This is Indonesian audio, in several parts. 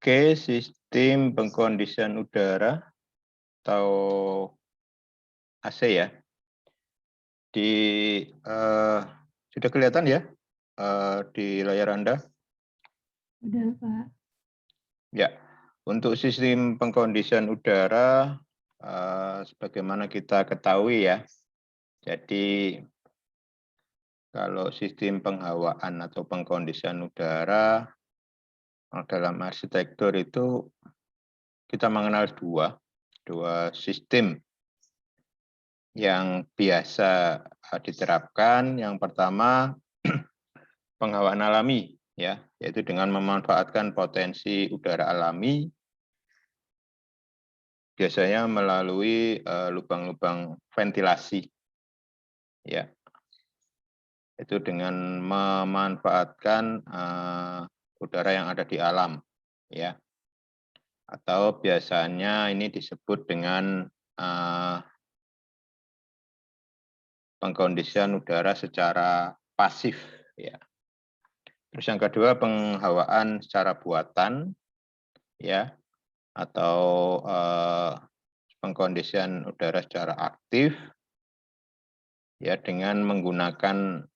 Oke, sistem pengkondisian udara atau AC ya. Sudah kelihatan ya di layar Anda? Udah, Pak. Ya, untuk sistem pengkondisian udara, sebagaimana kita ketahui ya, jadi kalau sistem penghawaan atau pengkondisian udara dalam arsitektur itu kita mengenal dua sistem yang biasa diterapkan. Yang pertama penghawaan alami ya, yaitu dengan memanfaatkan potensi udara alami biasanya melalui lubang-lubang ventilasi ya. Itu dengan memanfaatkan udara yang ada di alam ya. Atau biasanya ini disebut dengan pengkondisian udara secara pasif ya. Terus yang kedua penghawaan secara buatan ya, atau pengkondisian udara secara aktif ya, dengan menggunakan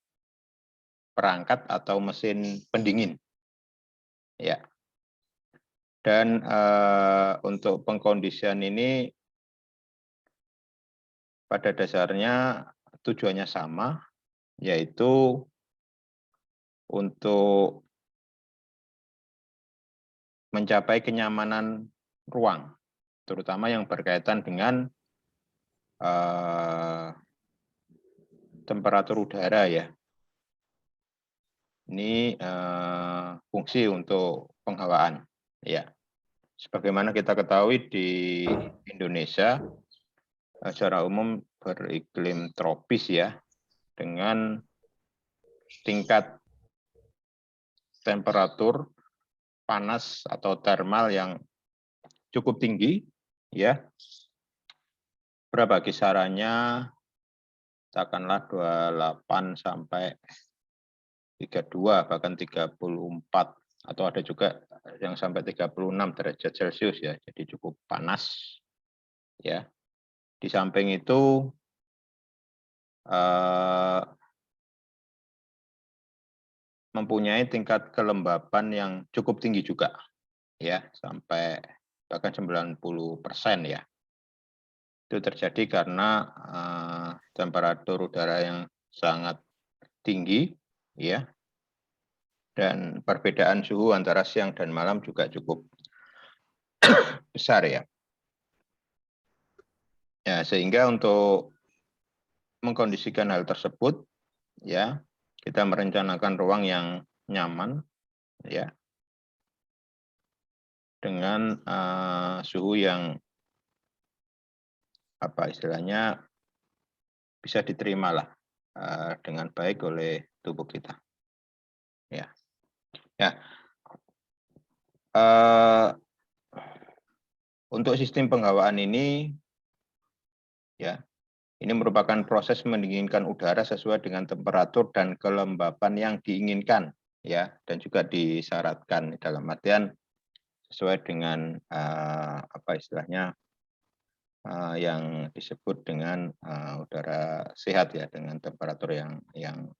perangkat atau mesin pendingin ya. Dan untuk pengkondisian ini pada dasarnya tujuannya sama, yaitu untuk mencapai kenyamanan ruang, terutama yang berkaitan dengan temperatur udara ya. Ini fungsi untuk penghawaan ya. Sebagaimana kita ketahui di Indonesia secara umum beriklim tropis ya, dengan tingkat temperatur panas atau termal yang cukup tinggi ya. Berapa kisarannya? Katakanlah 28 sampai 32 bahkan 34, atau ada juga yang sampai 36 derajat Celcius ya. Jadi cukup panas ya. Di samping itu mempunyai tingkat kelembapan yang cukup tinggi juga ya, sampai bahkan 90% ya. Itu terjadi karena temperatur udara yang sangat tinggi ya, dan perbedaan suhu antara siang dan malam juga cukup besar ya. Ya, sehingga untuk mengkondisikan hal tersebut ya, kita merencanakan ruang yang nyaman ya, dengan suhu yang apa istilahnya bisa diterima lah dengan baik oleh tubuh kita ya. Ya, untuk sistem penghawaan ini ya, ini merupakan proses mendinginkan udara sesuai dengan temperatur dan kelembapan yang diinginkan ya, dan juga disyaratkan dalam artian sesuai dengan apa istilahnya yang disebut dengan udara sehat ya, dengan temperatur yang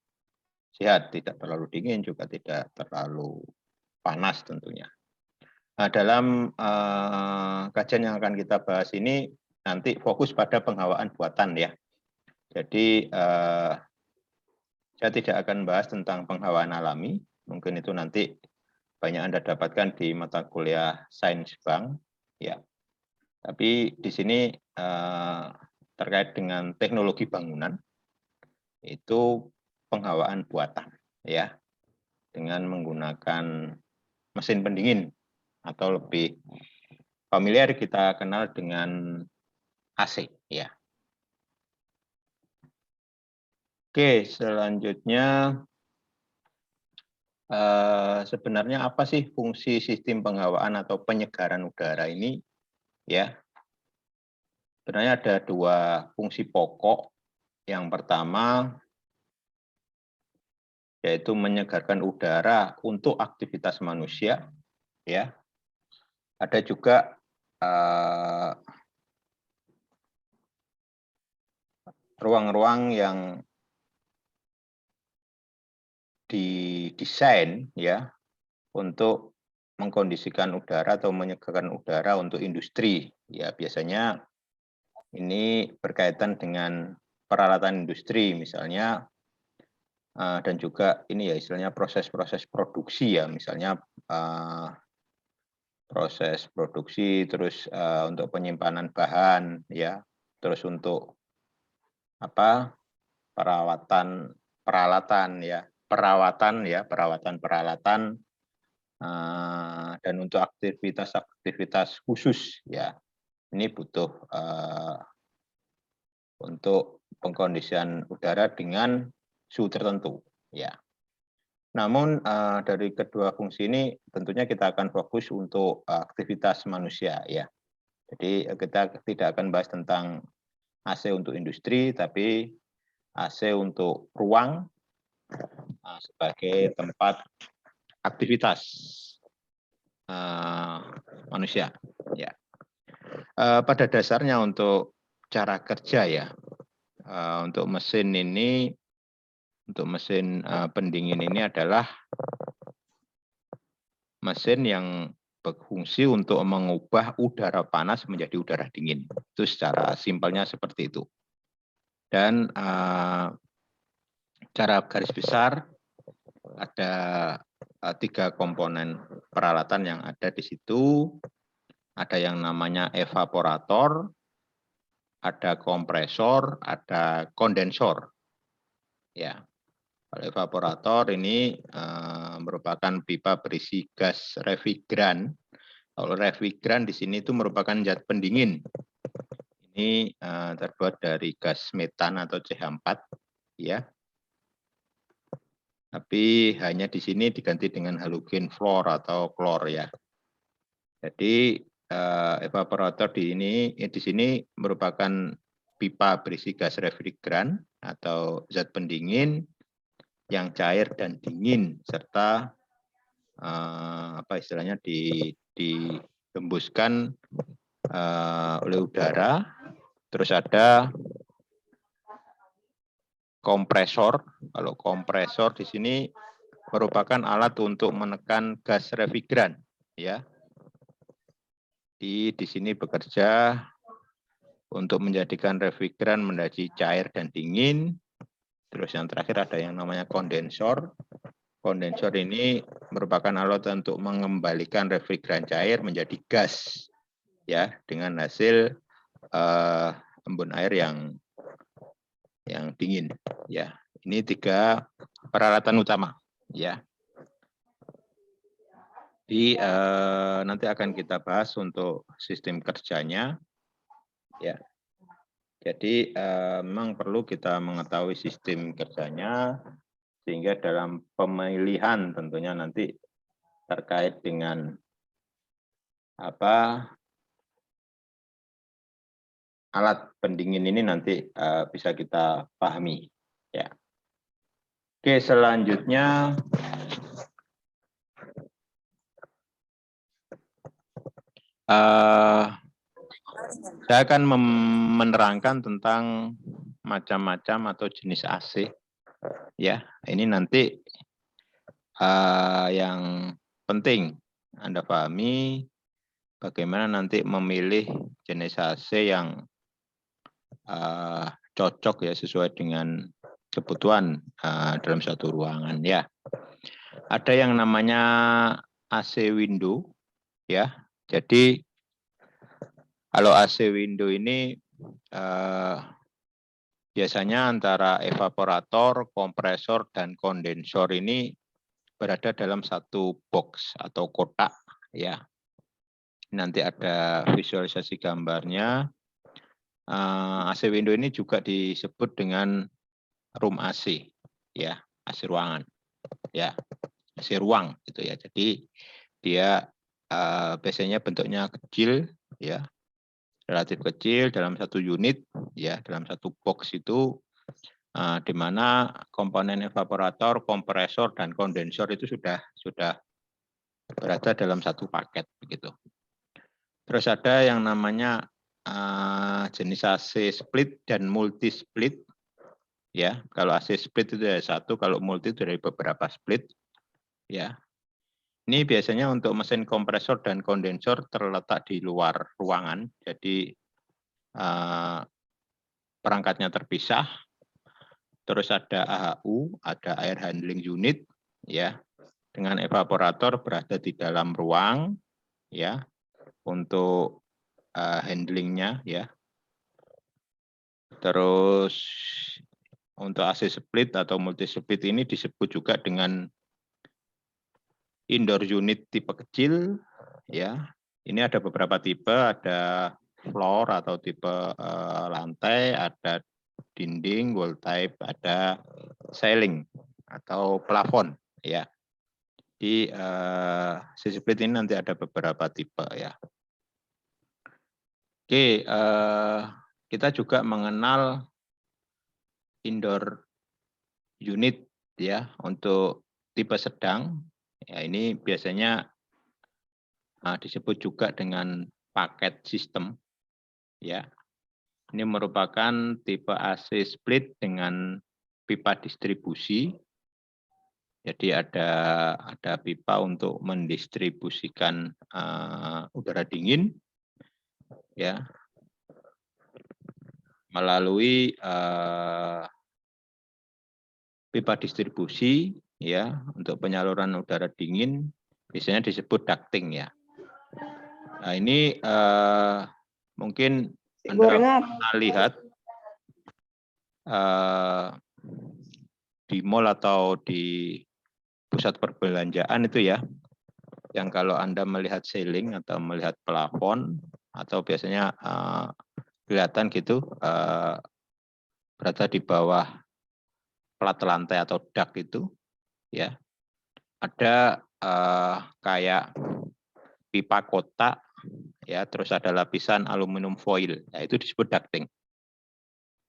sehat, tidak terlalu dingin juga tidak terlalu panas tentunya. Nah, dalam kajian yang akan kita bahas ini nanti fokus pada penghawaan buatan ya. Jadi saya tidak akan bahas tentang penghawaan alami, mungkin itu nanti banyak Anda dapatkan di mata kuliah Sains Bank ya. Tapi di sini terkait dengan teknologi bangunan, itu penghawaan buatan ya, dengan menggunakan mesin pendingin atau lebih familiar kita kenal dengan AC ya. Oke, selanjutnya sebenarnya apa sih fungsi sistem penghawaan atau penyegaran udara ini ya? Sebenarnya ada dua fungsi pokok. Yang pertama yaitu menyegarkan udara untuk aktivitas manusia ya. Ada juga ruang-ruang yang didesain ya untuk mengkondisikan udara atau menyegarkan udara untuk industri. Ya, biasanya ini berkaitan dengan peralatan industri misalnya, dan juga ini ya istilahnya proses-proses produksi ya, misalnya proses produksi, terus untuk penyimpanan bahan ya, terus untuk apa perawatan dan untuk aktivitas khusus ya, ini butuh untuk pengkondisian udara dengan suhu tertentu ya. Namun dari kedua fungsi ini tentunya kita akan fokus untuk aktivitas manusia ya. Jadi kita tidak akan bahas tentang AC untuk industri, tapi AC untuk ruang sebagai tempat aktivitas manusia. Ya. Pada dasarnya untuk cara kerja ya, untuk mesin ini, untuk mesin pendingin ini adalah mesin yang berfungsi untuk mengubah udara panas menjadi udara dingin. Itu secara simpelnya seperti itu. Dan cara garis besar ada 3 komponen peralatan yang ada di situ. Ada yang namanya evaporator, ada kompresor, ada kondensor. Ya, kalau evaporator ini merupakan pipa berisi gas refrigeran. Kalau refrigeran di sini itu merupakan zat pendingin. Ini terbuat dari gas metan atau CH4, ya. Tapi hanya di sini diganti dengan halogen fluor atau klor ya. Jadi evaporator di sini merupakan pipa berisi gas refrigeran atau zat pendingin yang cair dan dingin serta apa istilahnya dihembuskan oleh udara. Terus ada kompresor. Kalau kompresor di sini merupakan alat untuk menekan gas refrigeran ya. Di sini bekerja untuk menjadikan refrigeran menjadi cair dan dingin. Terus yang terakhir ada yang namanya kondensor. Kondensor ini merupakan alat untuk mengembalikan refrigeran cair menjadi gas ya, dengan hasil embun air yang dingin ya. Ini 3 peralatan utama ya. Nanti akan kita bahas untuk sistem kerjanya ya. Jadi memang perlu kita mengetahui sistem kerjanya sehingga dalam pemilihan tentunya nanti terkait dengan apa alat pendingin ini nanti bisa kita pahami ya. Oke, selanjutnya saya akan menerangkan tentang macam-macam atau jenis AC. Ya, ini nanti yang penting Anda pahami bagaimana nanti memilih jenis AC yang cocok ya sesuai dengan kebutuhan dalam satu ruangan ya. Ada yang namanya AC window ya. Jadi kalau AC window ini biasanya antara evaporator, kompresor, dan kondensor ini berada dalam satu box atau kotak ya. Nanti ada visualisasi gambarnya. AC window ini juga disebut dengan room AC ya, AC ruangan ya, AC ruang gitu ya. Jadi dia biasanya bentuknya kecil ya, relatif kecil dalam satu unit ya, dalam satu box itu di mana komponen evaporator, kompresor, dan kondensor itu sudah berada dalam satu paket begitu. Terus ada yang namanya jenis AC split dan multi split. Ya, kalau AC split itu dari satu, kalau multi itu dari beberapa split. Ya, ini biasanya untuk mesin kompresor dan kondensor terletak di luar ruangan, jadi perangkatnya terpisah. Terus ada AHU, ada air handling unit, ya, dengan evaporator berada di dalam ruang, ya, untuk handlingnya, ya. Terus untuk AC split atau multi split ini disebut juga dengan indoor unit tipe kecil, ya. Ini ada beberapa tipe, ada floor atau tipe lantai, ada dinding, wall type, ada ceiling atau plafon, ya. Di AC split ini nanti ada beberapa tipe, ya. Oke, kita juga mengenal indoor unit, ya, untuk tipe sedang. Ya, ini biasanya disebut juga dengan paket sistem, ya. Ini merupakan tipe AC split dengan pipa distribusi. Jadi ada pipa untuk mendistribusikan udara dingin, ya, melalui pipa distribusi, ya, untuk penyaluran udara dingin biasanya disebut ducting, ya. Nah, ini mungkin Anda pernah lihat di mall atau di pusat perbelanjaan itu, ya, yang kalau Anda melihat ceiling atau melihat plafon atau biasanya kelihatan gitu berada di bawah plat lantai atau dak itu, ya, ada kayak pipa kotak, ya, terus ada lapisan aluminium foil, ya, itu disebut ducting.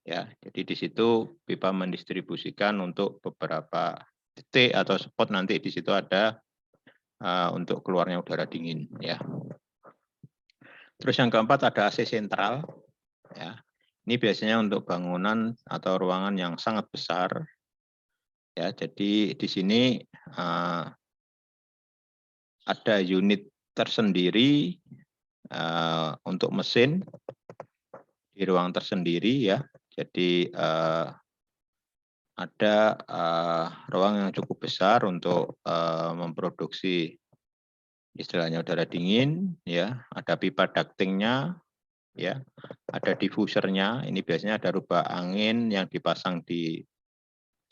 Ya, jadi di situ pipa mendistribusikan untuk beberapa titik atau spot, nanti di situ ada untuk keluarnya udara dingin, ya. Terus yang keempat ada AC sentral, ya. Ini biasanya untuk bangunan atau ruangan yang sangat besar, ya. Jadi di sini ada unit tersendiri untuk mesin di ruang tersendiri, ya. Jadi ada ruang yang cukup besar untuk memproduksi istilahnya udara dingin, ya. Ada pipa ductingnya, ya. Ada diffusernya. Ini biasanya ada rubah angin yang dipasang di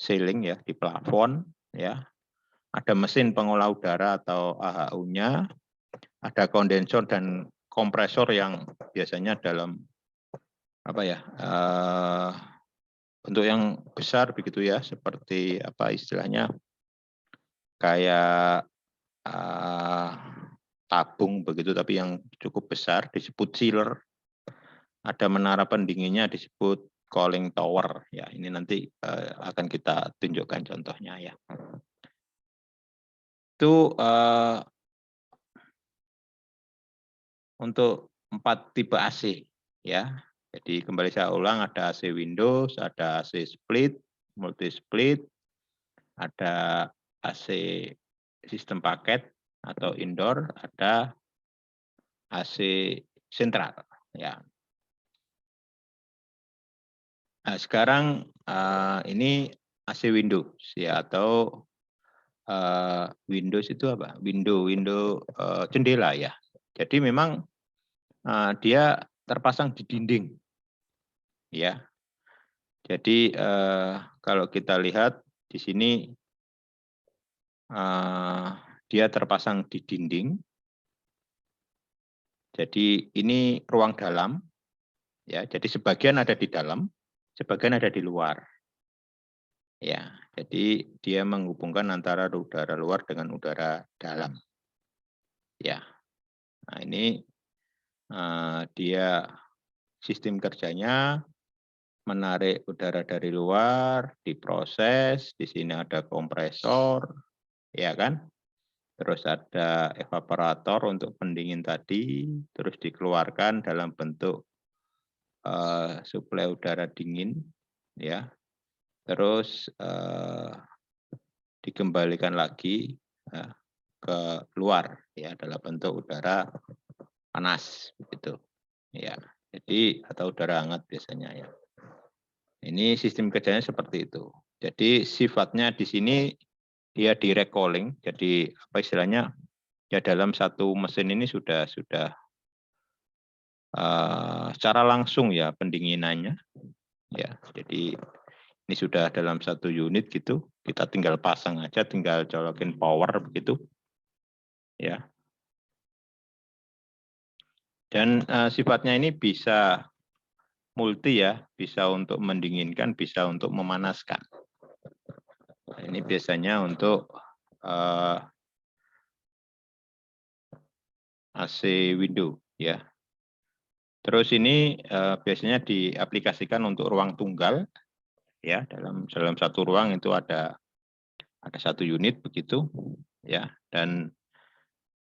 ceiling, ya, di plafon, ya. Ada mesin pengolah udara atau AHU-nya. Ada kondensor dan kompresor yang biasanya dalam apa, ya, bentuk yang besar begitu, ya, seperti apa istilahnya, kayak tabung begitu, tapi yang cukup besar disebut chiller. Ada menara pendinginnya disebut cooling tower, ya. Ini nanti akan kita tunjukkan contohnya, ya. Itu untuk 4 tipe AC, ya. Jadi kembali saya ulang, ada AC Windows, ada AC split, multi split, ada AC sistem paket atau indoor, ada AC sentral, ya. Nah, sekarang ini AC Windows, ya, atau Windows itu apa? Window jendela, ya. Jadi memang dia terpasang di dinding, ya. Jadi kalau kita lihat di sini dia terpasang di dinding. Jadi ini ruang dalam, ya. Jadi sebagian ada di dalam, sebagian ada di luar. Ya, jadi dia menghubungkan antara udara luar dengan udara dalam. Ya. Nah, ini dia sistem kerjanya menarik udara dari luar, diproses, di sini ada kompresor, ya kan? terus ada evaporator untuk pendingin tadi, terus dikeluarkan dalam bentuk suplai udara dingin, ya. Terus dikembalikan lagi ke luar, ya, dalam bentuk udara panas, begitu, ya. Jadi atau udara hangat biasanya, ya. Ini sistem kerjanya seperti itu. Jadi sifatnya di sini dia direct cooling, jadi apa istilahnya, ya dalam satu mesin ini sudah secara langsung ya pendinginannya, ya. Jadi ini sudah dalam satu unit gitu, kita tinggal pasang aja, tinggal colokin power begitu, ya. Dan sifatnya ini bisa multi ya, bisa untuk mendinginkan, bisa untuk memanaskan. Nah, ini biasanya untuk AC window, ya. Terus ini biasanya diaplikasikan untuk ruang tunggal, ya, dalam satu ruang itu ada satu unit begitu, ya. Dan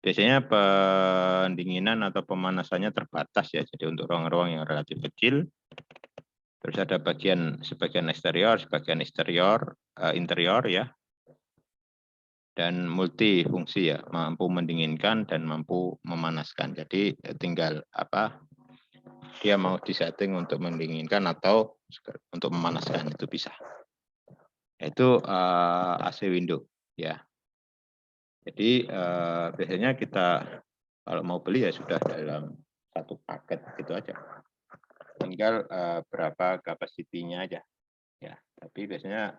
biasanya pendinginan atau pemanasannya terbatas ya, jadi untuk ruang-ruang yang relatif kecil. Terus ada sebagian eksterior, sebagian interior ya, dan multifungsi ya, mampu mendinginkan dan mampu memanaskan. Jadi tinggal dia mau disetting untuk mendinginkan atau untuk memanaskan, itu bisa. Itu AC window ya. Jadi biasanya kita kalau mau beli ya sudah dalam satu paket gitu aja. Tinggal berapa kapasitinya aja, ya. Tapi biasanya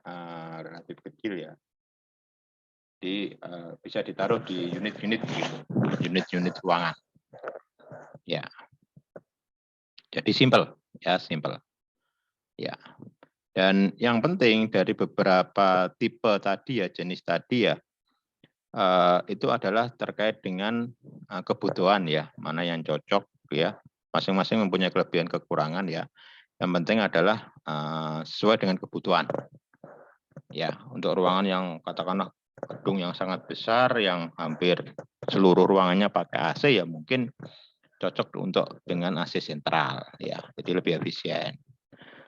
relatif kecil ya. Jadi bisa ditaruh di unit-unit gitu, unit-unit ruangan. Ya. Jadi simple, ya, simple. Ya. Dan yang penting dari beberapa tipe tadi ya, jenis tadi ya, itu adalah terkait dengan kebutuhan ya, mana yang cocok ya. Masing-masing mempunyai kelebihan kekurangan ya. Yang penting adalah sesuai dengan kebutuhan. Ya, untuk ruangan yang katakanlah gedung yang sangat besar yang hampir seluruh ruangannya pakai AC ya mungkin cocok untuk dengan AC sentral ya. Jadi lebih efisien.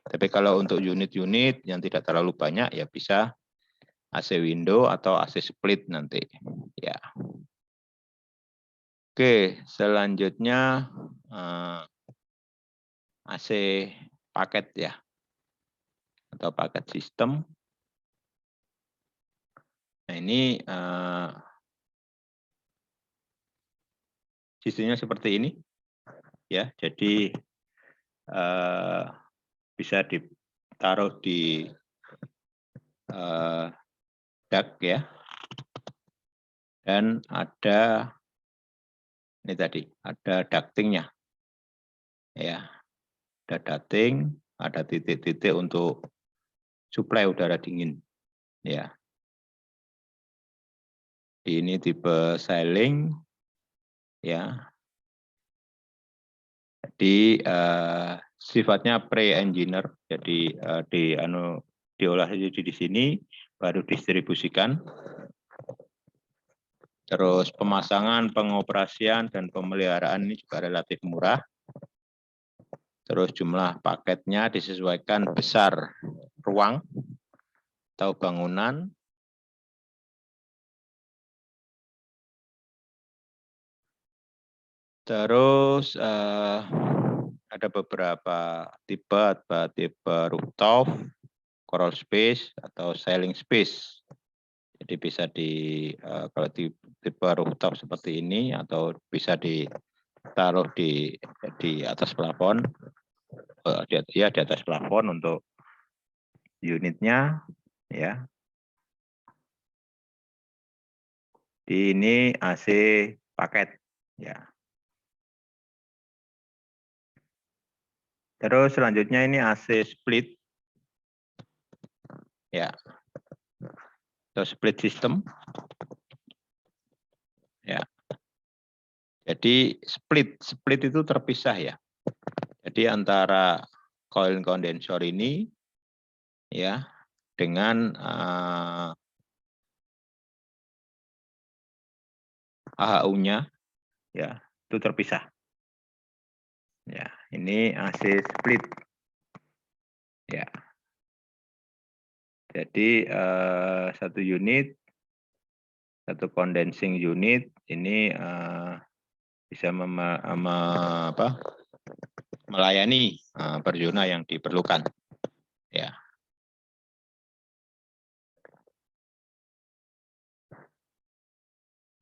Tapi kalau untuk unit-unit yang tidak terlalu banyak ya bisa AC window atau AC split nanti ya. Oke, selanjutnya AC paket ya atau paket sistem. Nah ini sistemnya seperti ini ya. Jadi bisa ditaruh di duct ya. Dan ada ini tadi ada ductingnya ya. Ada ducting, ada titik-titik untuk suplai udara dingin ya. Ini tipe ceiling ya. Jadi sifatnya pre-engineer, jadi diolah di sini baru distribusikan. Terus pemasangan, pengoperasian dan pemeliharaan ini juga relatif murah. Terus jumlah paketnya disesuaikan besar ruang atau bangunan. Terus ada beberapa tipe rooftop, crawl space atau ceiling space. Jadi bisa kalau tipe rooftop seperti ini atau bisa ditaruh di atas plafon, di atas plafon untuk unitnya ya. Ini AC paket ya. Terus selanjutnya ini AC split ya. Atau split system ya. Jadi split itu terpisah ya. Jadi antara coil kondensor ini ya dengan AHU-nya ya itu terpisah. Ya, ini AC split. Ya. Jadi satu unit, satu condensing unit ini bisa melayani per zona yang diperlukan. Ya.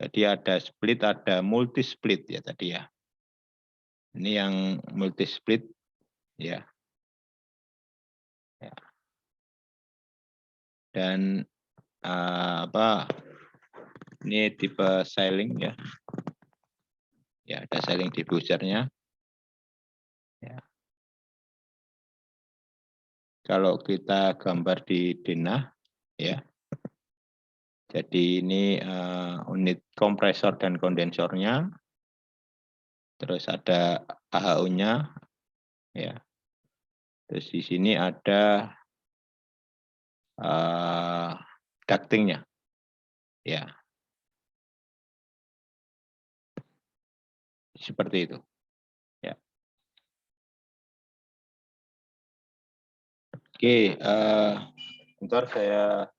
Jadi ada split, ada multi split ya tadi ya. Ini yang multi split ya. Ya. Dan ini tipe sailing ya. Ya, ada sailing diffusernya. Ya. Kalau kita gambar di denah ya. Jadi ini unit kompresor dan kondensornya. Terus ada AHU-nya ya. Terus di sini ada ducting-nya. Ya. Seperti itu. Ya. Oke, bentar saya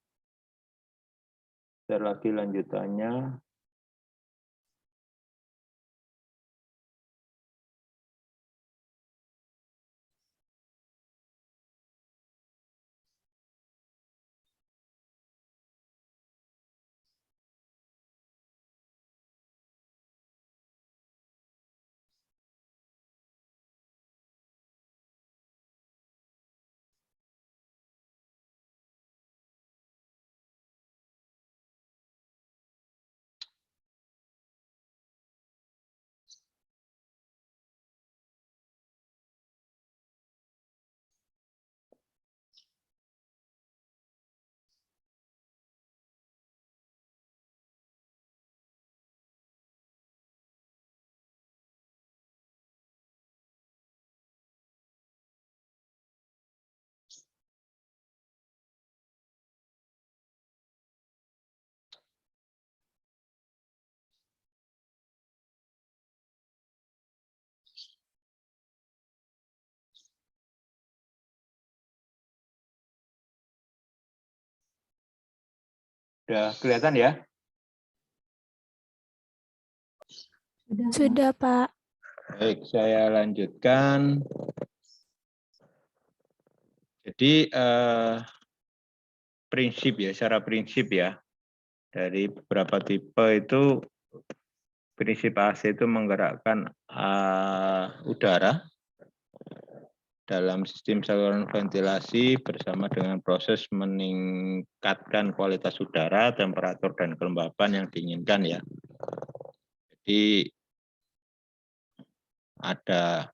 share lagi lanjutannya. Sudah kelihatan ya? Sudah, Pak. Baik, saya lanjutkan. Jadi prinsip ya, secara prinsip ya, dari beberapa tipe itu prinsip AC itu menggerakkan udara dalam sistem saluran ventilasi bersama dengan proses meningkatkan kualitas udara, temperatur dan kelembapan yang diinginkan ya. Jadi ada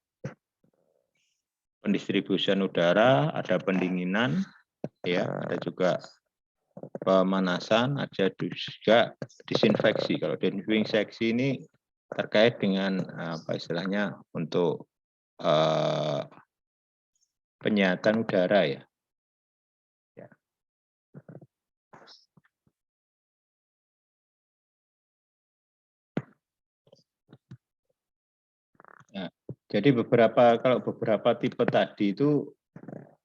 pendistribusian udara, ada pendinginan, ya, ada juga pemanasan, ada juga disinfeksi. Kalau disinfeksi ini terkait dengan apa istilahnya untuk penyihatan udara ya. Nah, jadi kalau beberapa tipe tadi itu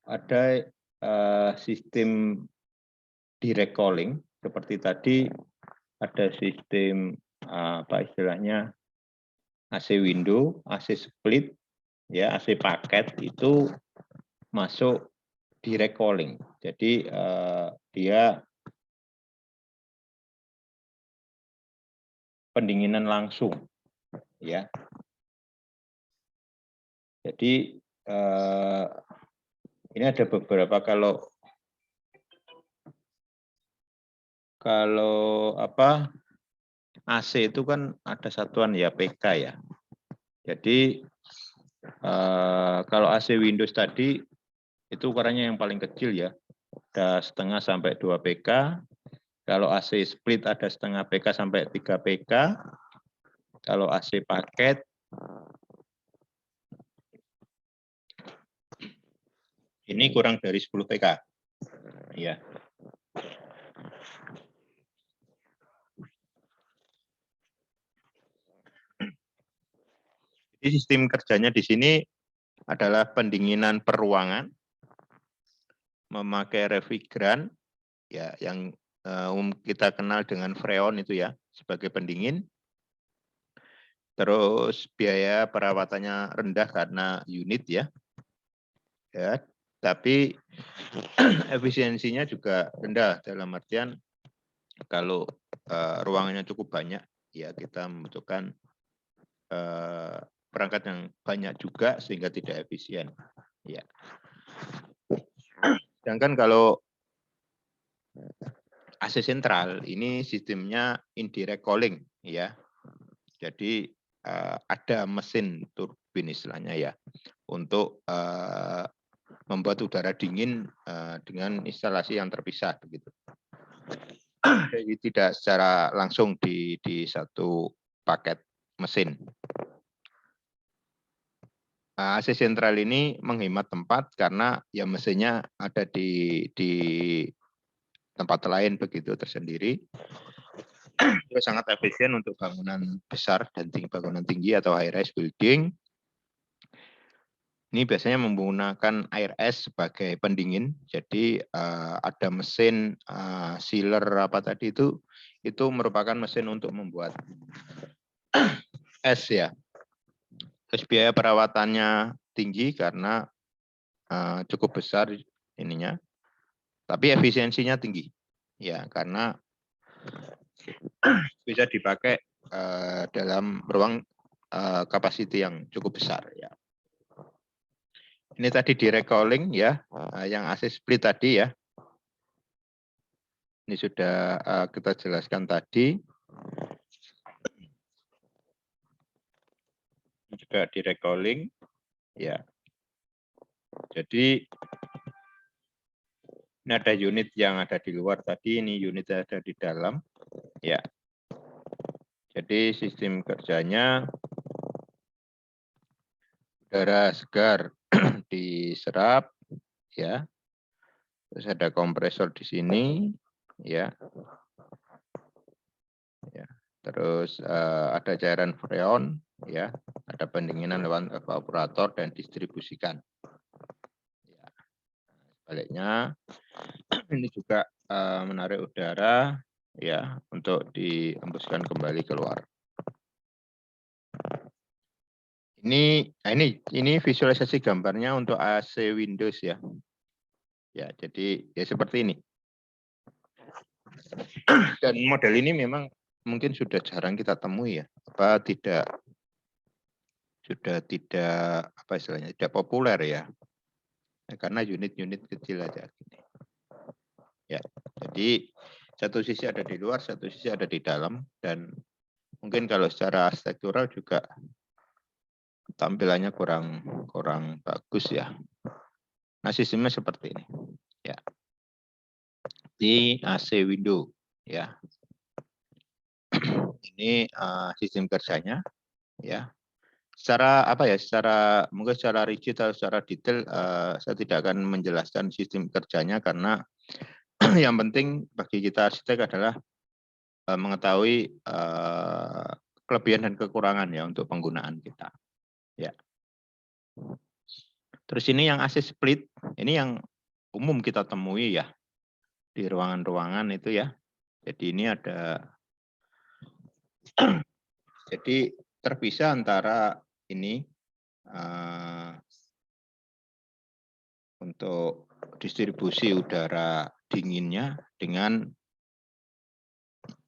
ada sistem direct cooling seperti tadi ada sistem apa istilahnya AC window, AC split, ya AC paket itu masuk direct cooling. Jadi dia pendinginan langsung, ya. Jadi ini ada beberapa kalau apa AC itu kan ada satuan ya PK ya. Jadi kalau AC Windows tadi itu ukurannya yang paling kecil ya, ada 0,5 sampai 2 PK. Kalau AC split ada 0,5 PK sampai 3 PK. Kalau AC paket ini kurang dari 10 PK. Ya. sistem kerjanya di sini adalah pendinginan per ruangan, memakai refrigeran, ya, yang kita kenal dengan freon itu ya sebagai pendingin. Terus biaya perawatannya rendah karena unit ya, tapi efisiensinya juga rendah dalam artian kalau ruangannya cukup banyak, ya kita membutuhkan perangkat yang banyak juga sehingga tidak efisien. Ya. Sedangkan kalau AC sentral ini sistemnya indirect cooling, ya. Jadi ada mesin turbin istilahnya ya untuk membuat udara dingin dengan instalasi yang terpisah begitu. Jadi tidak secara langsung di satu paket mesin. AC sentral ini menghemat tempat karena ya mesinnya ada di tempat lain begitu tersendiri. Itu sangat efisien untuk bangunan besar dan bangunan tinggi atau high rise building. Ini biasanya menggunakan air es sebagai pendingin. Jadi ada mesin sealer apa tadi itu merupakan mesin untuk membuat es ya. Terus biaya perawatannya tinggi karena cukup besar ininya. Tapi efisiensinya tinggi. Ya, karena bisa dipakai dalam ruang kapasiti yang cukup besar ya. Ini tadi di recalling ya, yang AC split tadi ya. Ini sudah kita jelaskan tadi. Ini juga di recalling ya. Jadi ini ada unit yang ada di luar tadi, ini unit yang ada di dalam ya. Jadi sistem kerjanya udara segar diserap ya. Terus ada kompresor di sini ya. Ya. Terus ada cairan freon ya, ada pendinginan lewat evaporator dan distribusikan. Ya. Sebaliknya ini juga menarik udara ya untuk dihembuskan kembali keluar. Ini visualisasi gambarnya untuk AC Windows ya. Ya, jadi ya seperti ini. Dan model ini memang mungkin sudah jarang kita temui ya. Sudah tidak apa istilahnya, tidak populer ya. Karena unit-unit kecil aja gini. Ya. Jadi satu sisi ada di luar, satu sisi ada di dalam, dan mungkin kalau secara arsitektural juga tampilannya kurang bagus ya. Nah, sistemnya seperti ini. Ya. Di AC window ya. Ini sistem kerjanya ya. Secara apa ya? Mungkin secara rigid atau secara detail saya tidak akan menjelaskan sistem kerjanya karena yang penting bagi kita arsitek adalah mengetahui kelebihan dan kekurangan ya untuk penggunaan kita. Ya. Terus ini yang AC split, ini yang umum kita temui ya di ruangan-ruangan itu ya. Jadi ini ada jadi terpisah antara ini untuk distribusi udara dinginnya dengan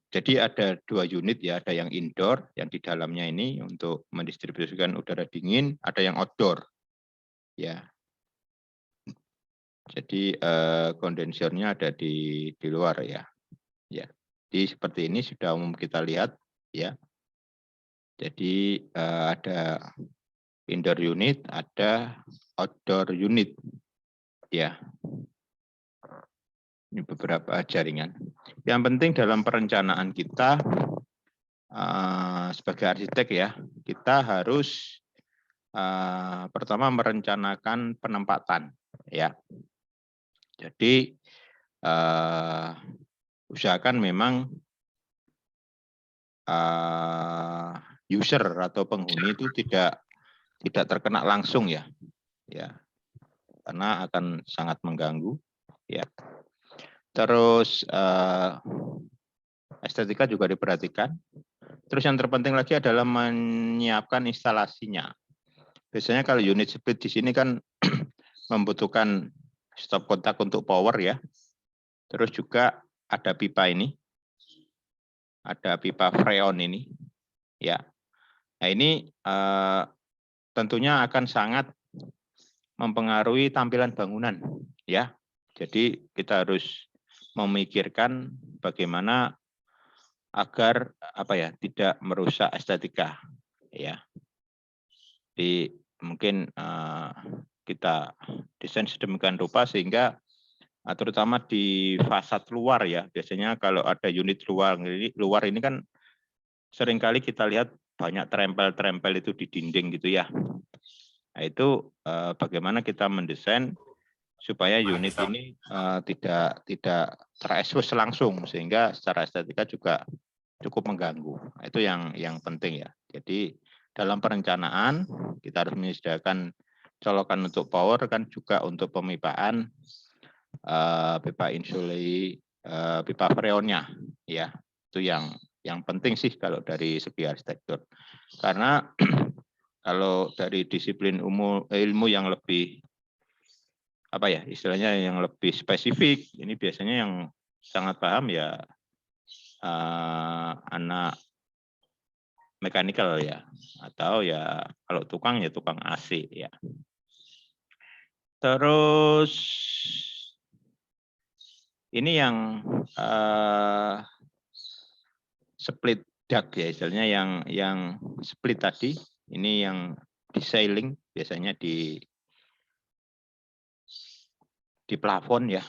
jadi ada dua unit ya, ada yang indoor yang di dalamnya ini untuk mendistribusikan udara dingin, ada yang outdoor ya. Jadi kondensernya ada di luar ya. Ya. Jadi seperti ini sudah umum kita lihat ya. Jadi ada indoor unit, ada outdoor unit ya. Ini beberapa jaringan. Yang penting dalam perencanaan kita sebagai arsitek ya, kita harus pertama merencanakan penempatan ya. Jadi usahakan memang user atau penghuni itu tidak tidak terkena langsung ya, karena akan sangat mengganggu, ya. Terus estetika juga diperhatikan. Terus yang terpenting lagi adalah menyiapkan instalasinya. Biasanya kalau unit split di sini kan membutuhkan stop kontak untuk power ya. Terus juga ada pipa ini, ada pipa freon ini, ya. Nah ini tentunya akan sangat mempengaruhi tampilan bangunan, ya. Jadi kita harus memikirkan bagaimana agar tidak merusak estetika, ya. Jadi mungkin kita desain sedemikian rupa sehingga terutama di fasad luar ya, biasanya kalau ada unit luar ini kan seringkali kita lihat banyak trempel-trempel itu di dinding gitu ya. Nah itu bagaimana kita mendesain supaya unit ini tidak terekspos langsung sehingga secara estetika juga cukup mengganggu. Nah, itu yang penting ya. Jadi dalam perencanaan kita harus menyediakan colokan untuk power kan juga untuk pemipaan pipa insuli, pipa freonnya ya. Itu yang penting sih kalau dari segi arsitektur. Karena kalau dari disiplin ilmu yang lebih istilahnya yang lebih spesifik, ini biasanya yang sangat paham ya anak mekanikal ya, atau ya kalau tukang ya tukang AC ya. Terus ini yang split duct ya, istilahnya yang split tadi, ini yang detailing biasanya di plafon ya.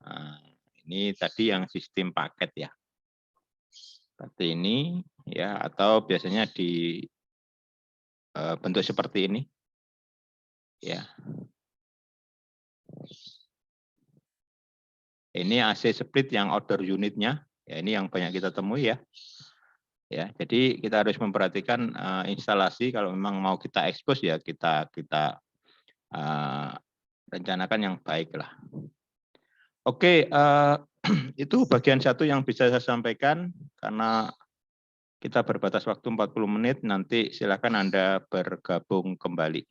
Nah, ini tadi yang sistem paket ya. Seperti ini ya, atau biasanya di bentuk seperti ini. Ya. Ini AC split yang outdoor unitnya. Ya, ini yang banyak kita temui ya. Ya, jadi kita harus memperhatikan instalasi kalau memang mau kita ekspos ya kita rencanakan yang baik lah. Oke, itu bagian satu yang bisa saya sampaikan karena kita berbatas waktu 40 menit. Nanti silakan Anda bergabung kembali.